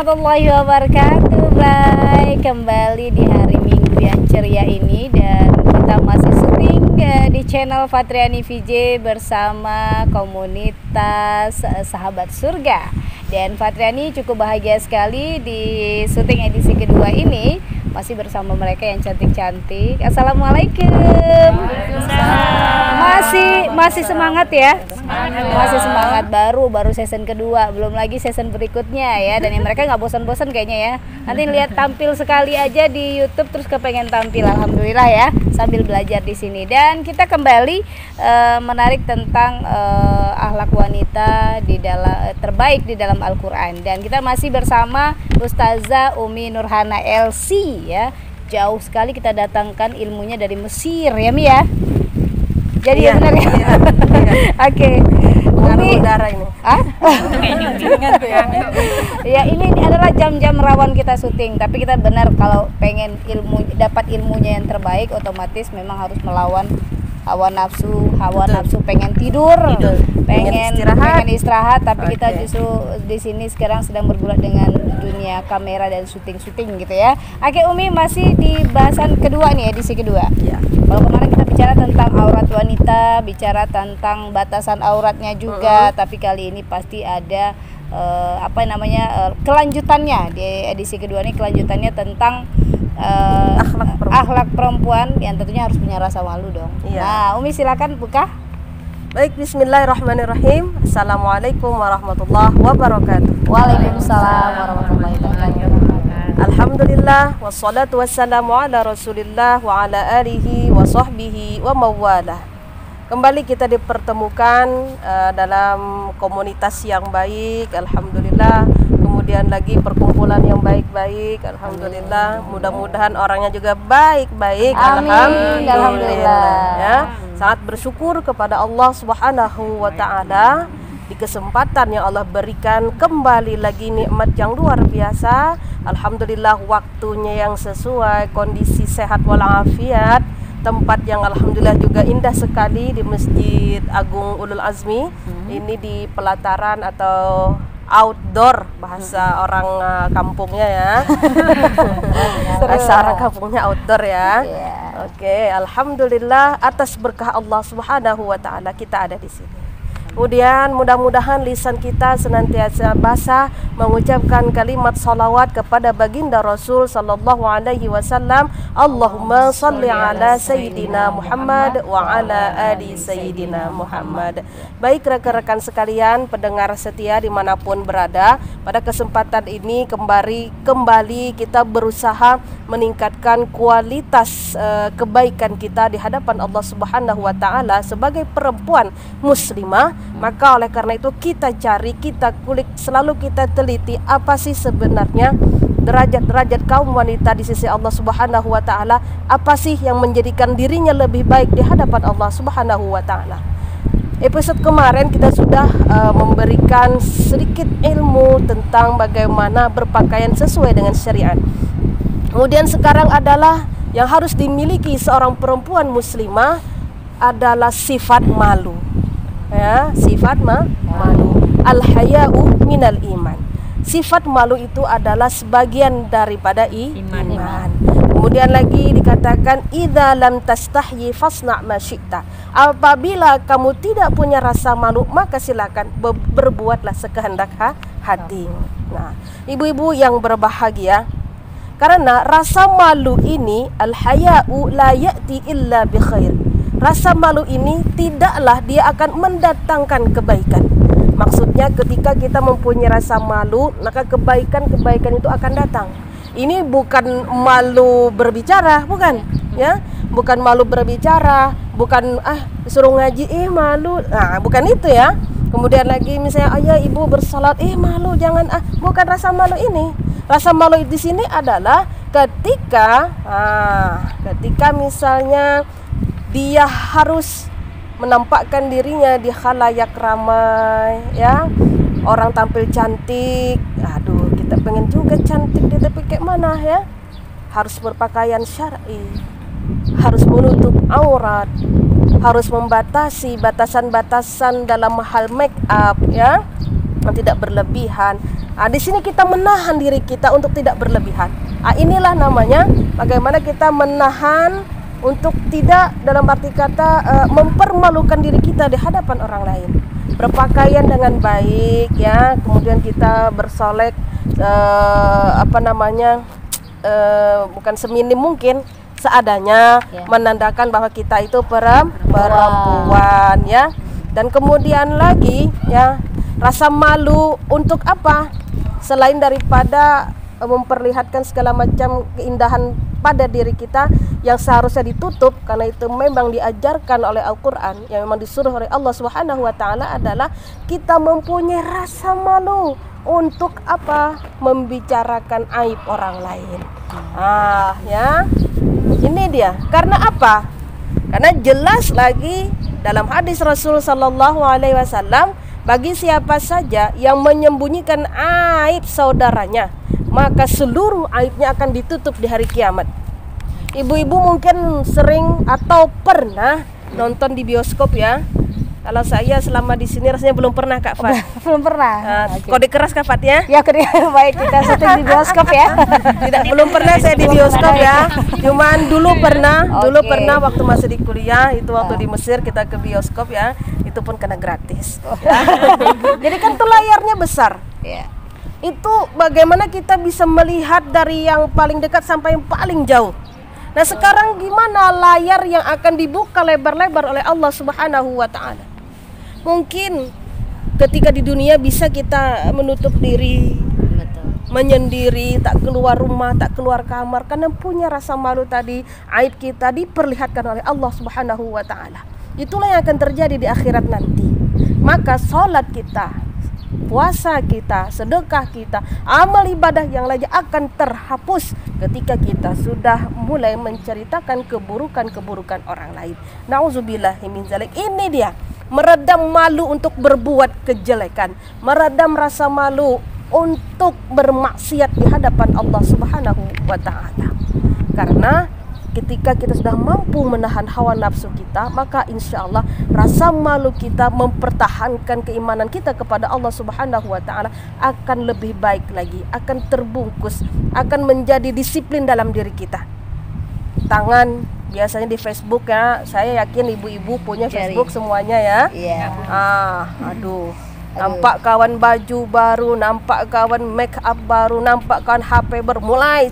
warahmatullahi wabarakatuh. Baik, kembali di hari Minggu yang ceria ini dan kita masih syuting di channel Fatriani VJ bersama komunitas Sahabat Surga. Dan Fatriani cukup bahagia sekali di syuting edisi kedua ini masih bersama mereka yang cantik-cantik. Assalamualaikum. Masih semangat ya? Masih semangat, baru season kedua, belum lagi season berikutnya ya. Dan yang mereka nggak bosan-bosan kayaknya ya. Nanti lihat tampil sekali aja di YouTube terus kepengen tampil, alhamdulillah ya, sambil belajar di sini. Dan kita kembali menarik tentang akhlak wanita di dalam terbaik di dalam Al-Qur'an. Dan kita masih bersama Ustazah Umi Nurhana LC ya. Jauh sekali kita datangkan ilmunya dari Mesir ya Mi ya. Jadi ya benar ya. Oke. Umi udara ini. Ya ini adalah jam-jam rawan kita syuting, tapi kita benar kalau pengen dapat ilmunya yang terbaik otomatis memang harus melawan hawa nafsu pengen tidur, pengen istirahat, tapi kita justru di sini sekarang sedang bergulat dengan dunia kamera dan syuting gitu ya. Oke Umi, masih di bahasan kedua nih, edisi kedua. Ya. Kalau kemarin kita bicara tentang aurat wanita, bicara tentang batasan auratnya juga, tapi kali ini pasti ada kelanjutannya di edisi kedua ini, kelanjutannya tentang akhlak perempuan yang tentunya harus punya rasa malu dong. Iya. Nah, Umi silakan buka. Baik, bismillahirrahmanirrahim. Assalamualaikum warahmatullahi wabarakatuh. Waalaikumsalam warahmatullahi wabarakatuh. Alhamdulillah wassalatu wassalamu ala Rasulillah wa ala alihi wa sahbihi wa mawalah. Kembali kita dipertemukan dalam komunitas yang baik, alhamdulillah. Kemudian lagi perkumpulan yang baik-baik, alhamdulillah. Mudah-mudahan orangnya juga baik-baik, alhamdulillah. Ya, sangat bersyukur kepada Allah Subhanahu wa taala di kesempatan yang Allah berikan, kembali lagi nikmat yang luar biasa. Alhamdulillah, waktunya yang sesuai, kondisi sehat walafiat, tempat yang alhamdulillah juga indah sekali di Masjid Agung Ulul Azmi. Ini di pelataran atau outdoor bahasa orang kampungnya ya. Bahasa orang kampungnya outdoor ya. Oke, alhamdulillah atas berkah Allah Subhanahu wa taala kita ada di sini. Kemudian mudah-mudahan lisan kita senantiasa basah mengucapkan kalimat salawat kepada baginda Rasul sallallahu alaihi wasallam. Allahumma salli ala Sayyidina Muhammad wa ala ali Sayyidina Muhammad. Baik rekan-rekan sekalian, pendengar setia dimanapun berada, pada kesempatan ini kembali kita berusaha meningkatkan kualitas kebaikan kita di hadapan Allah Subhanahu wa taala sebagai perempuan muslimah. Maka oleh karena itu kita cari, kita kulik, selalu kita teliti apa sih sebenarnya derajat-derajat kaum wanita di sisi Allah Subhanahu wa taala, apa sih yang menjadikan dirinya lebih baik di hadapan Allah Subhanahu wa taala. Episode kemarin kita sudah memberikan sedikit ilmu tentang bagaimana berpakaian sesuai dengan syariat. Kemudian sekarang adalah yang harus dimiliki seorang perempuan muslimah adalah sifat malu. Ya, sifat malu. Al-haya'u minal iman. Sifat malu itu adalah sebagian daripada iman. Kemudian lagi dikatakan idza lam tastahyi fasna' ma syi'ta. Apabila kamu tidak punya rasa malu, maka silakan berbuatlah sekehendak hati. Nah, ibu-ibu yang berbahagia, karena rasa malu ini al-haya'u la ya'ti illa bi khair. Rasa malu ini tidaklah dia akan mendatangkan kebaikan. Maksudnya ketika kita mempunyai rasa malu, maka kebaikan-kebaikan itu akan datang. Ini bukan malu berbicara, bukan, ya? Bukan malu berbicara, bukan disuruh ngaji malu. Nah, bukan itu ya. Kemudian lagi misalnya ayah ibu bersalat malu, jangan bukan rasa malu ini. Rasa malu di sini adalah ketika misalnya dia harus menampakkan dirinya di khalayak ramai, ya. Orang tampil cantik, aduh kita pengen juga cantik deh, tapi kayak mana ya? Harus berpakaian syar'i, harus menutup aurat, harus membatasi batasan-batasan dalam hal make up, ya, yang tidak berlebihan. Di sini kita menahan diri kita untuk tidak berlebihan. Inilah namanya bagaimana kita menahan untuk tidak, dalam arti kata, mempermalukan diri kita di hadapan orang lain. Berpakaian dengan baik ya, kemudian kita bersolek bukan seminim mungkin, seadanya, menandakan bahwa kita itu perempuan ya. Dan kemudian lagi ya, rasa malu untuk apa? Selain daripada memperlihatkan segala macam keindahan pada diri kita yang seharusnya ditutup, karena itu memang diajarkan oleh Al-Quran, yang memang disuruh oleh Allah Subhanahu wa Ta'ala, adalah kita mempunyai rasa malu untuk apa? Membicarakan aib orang lain. Ya, ini dia. Karena apa? Karena jelas lagi dalam hadis Rasul Sallallahu Alaihi Wasallam, bagi siapa saja yang menyembunyikan aib saudaranya, maka seluruh aibnya akan ditutup di hari kiamat. Ibu-ibu mungkin sering atau pernah nonton di bioskop ya. Kalau saya selama di sini rasanya belum pernah, Kak Fat. Belum pernah. Kode keras Kak Fat ya? Ya, baik, kita syuting di bioskop ya. Belum pernah saya di bioskop ya. Cuman dulu pernah waktu masih di kuliah, itu waktu di Mesir kita ke bioskop ya. Itu pun kena gratis. Jadi kan tuh layarnya besar. Itu bagaimana kita bisa melihat dari yang paling dekat sampai yang paling jauh. Nah, sekarang gimana layar yang akan dibuka lebar-lebar oleh Allah Subhanahu wa Ta'ala? Mungkin ketika di dunia bisa kita menutup diri, menyendiri, tak keluar rumah, tak keluar kamar, karena punya rasa malu tadi, aib kita diperlihatkan oleh Allah Subhanahu wa Ta'ala. Itulah yang akan terjadi di akhirat nanti. Maka sholat kita, puasa kita, sedekah kita, amal ibadah yang lainnya akan terhapus ketika kita sudah mulai menceritakan keburukan-keburukan orang lain. Nauzubillahi min dzalik. Ini dia, meredam malu untuk berbuat kejelekan, meredam rasa malu untuk bermaksiat di hadapan Allah Subhanahu wa Ta'ala. Karena ketika kita sudah mampu menahan hawa nafsu kita, maka insya Allah rasa malu kita mempertahankan keimanan kita kepada Allah Subhanahu wa Ta'ala akan lebih baik lagi, akan terbungkus, akan menjadi disiplin dalam diri kita. Tangan biasanya di Facebook ya, saya yakin ibu-ibu punya Facebook semuanya ya. Nampak kawan baju baru, nampak kawan make up baru, nampak kawan HP baru, mulai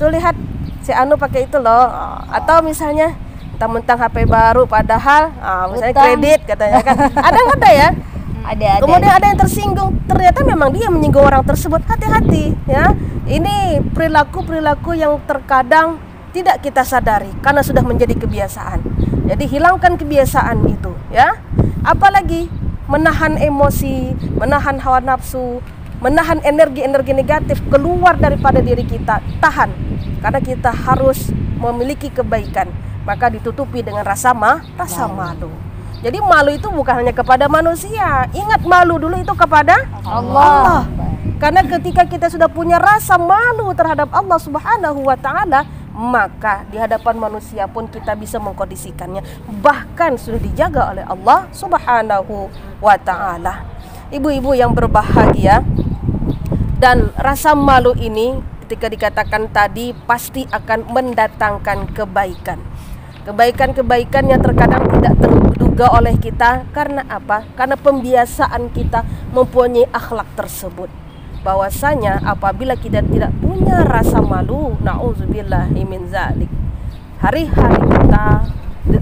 tuh lihat si Anu pakai itu loh. Atau misalnya mentang-mentang HP baru padahal misalnya kredit katanya kan. Ada ya? Ada. Kemudian ada yang tersinggung, ternyata memang dia menyinggung orang tersebut. Hati-hati ya. Ini perilaku-perilaku yang terkadang tidak kita sadari karena sudah menjadi kebiasaan. Jadi hilangkan kebiasaan itu ya. Apalagi menahan emosi, menahan hawa nafsu, menahan energi-energi negatif keluar daripada diri kita. Tahan, karena kita harus memiliki kebaikan. Maka ditutupi dengan rasa malu. Jadi malu itu bukan hanya kepada manusia. Ingat, malu dulu itu kepada Allah. Karena ketika kita sudah punya rasa malu terhadap Allah Subhanahu wa Ta'ala, maka di hadapan manusia pun kita bisa mengkondisikannya. Bahkan sudah dijaga oleh Allah Subhanahu wa Ta'ala. Ibu-ibu yang berbahagia, dan rasa malu ini ketika dikatakan tadi pasti akan mendatangkan kebaikan. Kebaikan-kebaikan yang terkadang tidak terduga oleh kita. Karena apa? Karena pembiasaan kita mempunyai akhlak tersebut. Bahwasanya apabila kita tidak punya rasa malu, na'udzubillahi min dzalik, hari-hari kita,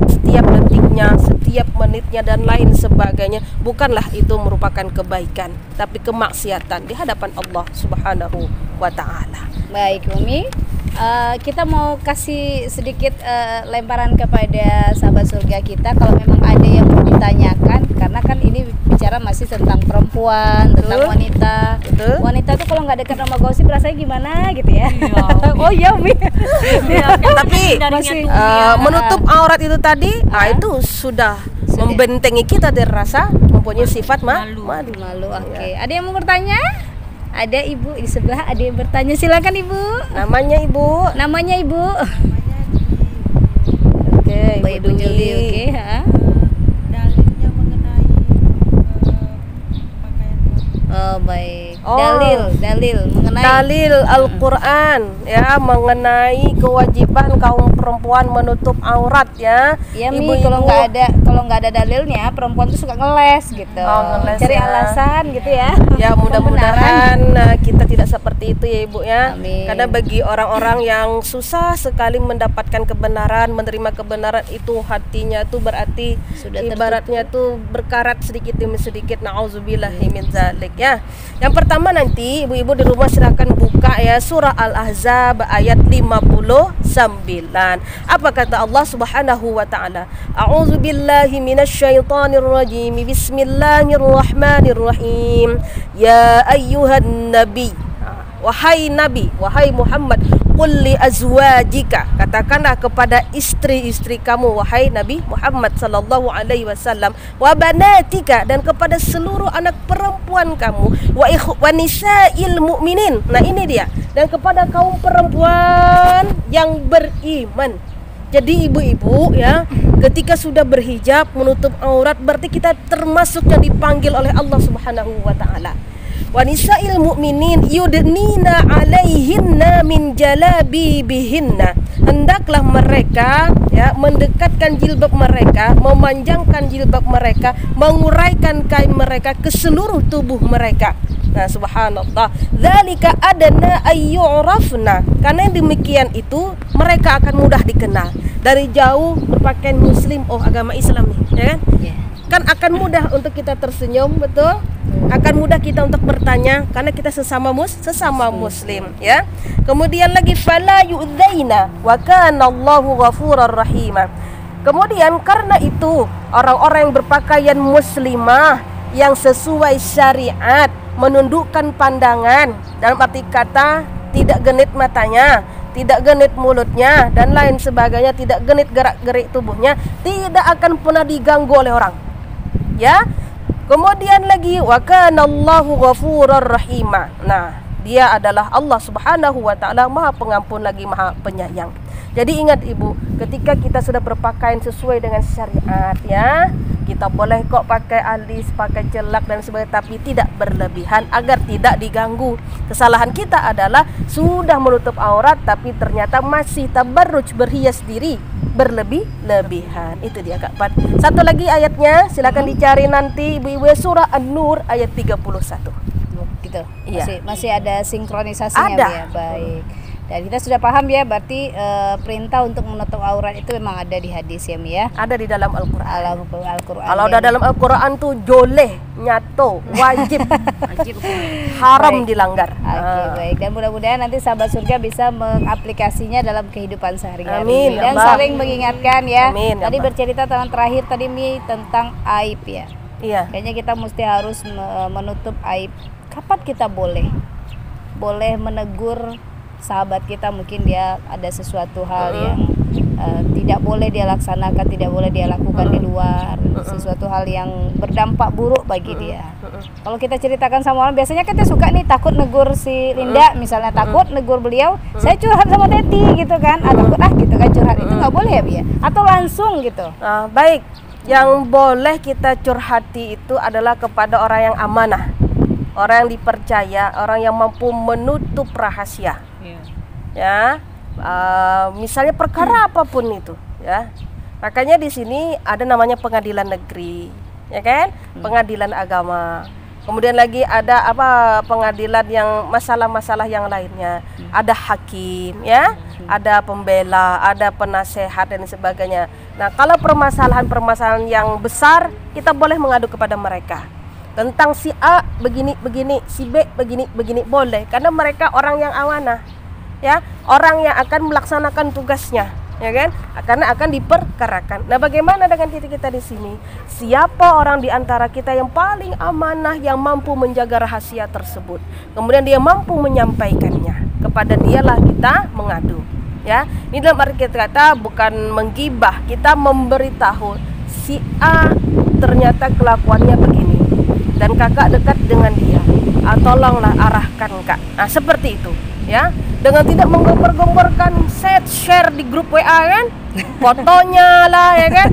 setiap detiknya, setiap menitnya dan lain sebagainya, bukanlah itu merupakan kebaikan, tapi kemaksiatan di hadapan Allah Subhanahu wa Ta'ala. Baik Umi, kita mau kasih sedikit lemparan kepada sahabat surga kita. Kalau memang ada yang mau ditanyakan, karena kan ini bicara masih tentang perempuan, tentang wanita. Wanita tuh kalau nggak dekat sama gosip rasanya gimana gitu ya. Oh iya Umi. Tapi masih menutup aurat itu tadi, itu sudah membentengi kita dari rasa mempunyai sifat malu. Oke. Ada yang mau bertanya? Ada ibu di sebelah, ada yang bertanya, silakan ibu. Namanya ibu. Oke, Ibu Juli. Oke, dalilnya mengenai pakaian dalil mengenai dalil Al-Quran ya mengenai kewajiban kaum perempuan menutup aurat ya. Ya Mi, kalau nggak ada dalilnya perempuan tuh suka ngeles gitu, ngeles cari ya. alasan gitu ya. Ya mudah-mudahan kita tidak seperti itu ya Ibu ya. Amin. Karena bagi orang-orang yang susah sekali mendapatkan kebenaran, menerima kebenaran itu hatinya tuh berarti Sudah ibaratnya tuh berkarat sedikit demi sedikit. Nauzubillahi min zalik ya. Yang pertama nanti ibu-ibu di rumah silakan buka ya surah Al-Ahzab ayat 59. Apa kata Allah Subhanahu wa taala? A'udzubillahi minasyaitonir rajim. Bismillahirrahmanirrahim. Ya ayyuhan nabi, wahai nabi, wahai Muhammad, qul li azwajika, katakanlah kepada istri-istri kamu wahai Nabi Muhammad sallallahu alaihi wasallam, wa banatika, dan kepada seluruh anak perempuan kamu, wa nisa'il mu'minin. Nah ini dia, dan kepada kaum perempuan yang beriman. Jadi ibu-ibu ya, ketika sudah berhijab menutup aurat berarti kita termasuk yang dipanggil oleh Allah Subhanahu wa taala. Wa nisa'il mu'minin yudnina 'alaihinna min jalabibihinna. Hendaklah mereka ya mendekatkan jilbab mereka, memanjangkan jilbab mereka, menguraikan kain mereka ke seluruh tubuh mereka. Nah, subhanallah. Dzalika adna ayyurafna. Karena yang demikian itu mereka akan mudah dikenal. Dari jauh berpakaian muslim, oh agama Islam nih, ya kan? Yeah. Kan akan mudah untuk kita tersenyum, betul? Akan mudah kita untuk bertanya karena kita sesama muslim ya. Kemudian lagi fala yu'dzaina wa kana Allahu ghafurur rahima. Kemudian karena itu orang-orang yang berpakaian muslimah yang sesuai syariat, menundukkan pandangan, dalam arti kata tidak genit matanya, tidak genit mulutnya dan lain sebagainya, tidak genit gerak-gerik tubuhnya, tidak akan pernah diganggu oleh orang. Ya. Kemudian lagi wa kana Allahu ghafurur rahima. Nah, dia adalah Allah Subhanahu wa taala Maha Pengampun lagi Maha Penyayang. Jadi ingat Ibu, ketika kita sudah berpakaian sesuai dengan syariat ya, kita boleh kok pakai alis, pakai celak dan sebagainya, tapi tidak berlebihan agar tidak diganggu. Kesalahan kita adalah sudah menutup aurat tapi ternyata masih tabarruj, berhias diri berlebih-lebihan. Itu dia Kak Pat. Satu lagi ayatnya silakan dicari nanti ibu-ibu, surah An-Nur ayat 31. Gitu. Iya. Masih ada sinkronisasinya Ada. ya. Baik. Dan kita sudah paham ya, berarti perintah untuk menutup aurat itu memang ada di hadis ya Mi ya. Ada di dalam Al-Qur'an. Al-Qur'an. Kalau udah dalam Al-Qur'an tuh joleh, nyato, wajib, haram dilanggar. Oke, baik. Dan mudah-mudahan nanti sahabat surga bisa mengaplikasinya dalam kehidupan sehari-hari. Amin, ya Dan Allah. saling mengingatkan ya. Amin, ya Tadi Allah. bercerita tentang tadi Mi tentang aib ya. Iya. Kayaknya kita mesti harus menutup aib. Kapan kita boleh menegur sahabat kita, mungkin dia ada sesuatu hal yang tidak boleh dia laksanakan, tidak boleh dia lakukan di luar, sesuatu hal yang berdampak buruk bagi dia. Kalau kita ceritakan sama orang, biasanya kita suka nih takut negur si Linda, misalnya takut negur beliau, saya curhat sama Teti gitu kan, takut gitu kan curhat, itu nggak boleh ya Bi ya? Atau langsung gitu. Baik, yang boleh kita curhati itu adalah kepada orang yang amanah, orang yang dipercaya, orang yang mampu menutup rahasia. Ya, misalnya perkara apapun itu, ya. Makanya di sini ada namanya pengadilan negeri, ya kan? Pengadilan agama. Kemudian lagi ada pengadilan yang masalah-masalah yang lainnya. Ada hakim, ya. Ada pembela, ada penasehat dan sebagainya. Nah, kalau permasalahan-permasalahan yang besar, kita boleh mengadu kepada mereka. Tentang si A begini, si B begini, boleh, karena mereka orang yang amanah. Ya, orang yang akan melaksanakan tugasnya, ya kan? Karena akan diperkarakan. Nah, bagaimana dengan kita di sini? Siapa orang di antara kita yang paling amanah, yang mampu menjaga rahasia tersebut? Kemudian dia mampu menyampaikannya. Kepada dialah kita mengadu. Ya, ini dalam arti kata bukan menggibah, kita memberitahu si A ternyata kelakuannya begini dan kakak dekat dengan dia. Tolonglah arahkan Kak. Nah, seperti itu. Ya, dengan tidak menggombar-gomborkan share di grup WA kan, fotonya lah ya kan,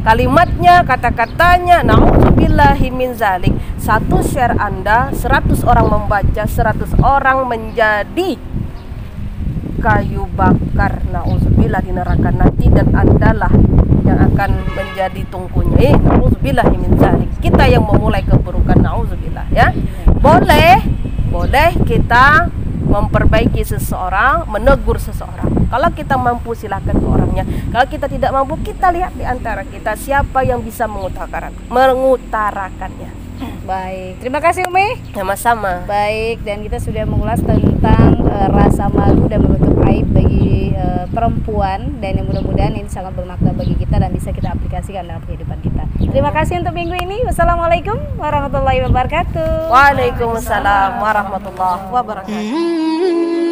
kalimatnya, kata-katanya. Na'udzubillahi min zalik. Satu share Anda, 100 orang membaca, 100 orang menjadi kayu bakar, na'udzubillah, di neraka nanti, dan Andalah yang akan menjadi tungkunya. Na'udzubillahi min zalik. Kita yang memulai keburukan, na'udzubillah, ya. Boleh kita memperbaiki seseorang, menegur seseorang. Kalau kita mampu, silakan ke orangnya. Kalau kita tidak mampu, kita lihat di antara kita siapa yang bisa mengutarakannya. Baik, terima kasih Umi. Sama-sama. Baik, dan kita sudah mengulas tentang rasa malu dan menutup aib bagi perempuan, dan yang mudah-mudahan ini sangat bermakna bagi kita dan bisa kita aplikasikan dalam kehidupan kita. Terima kasih untuk minggu ini. Wassalamualaikum warahmatullahi wabarakatuh. Waalaikumsalam warahmatullahi wabarakatuh.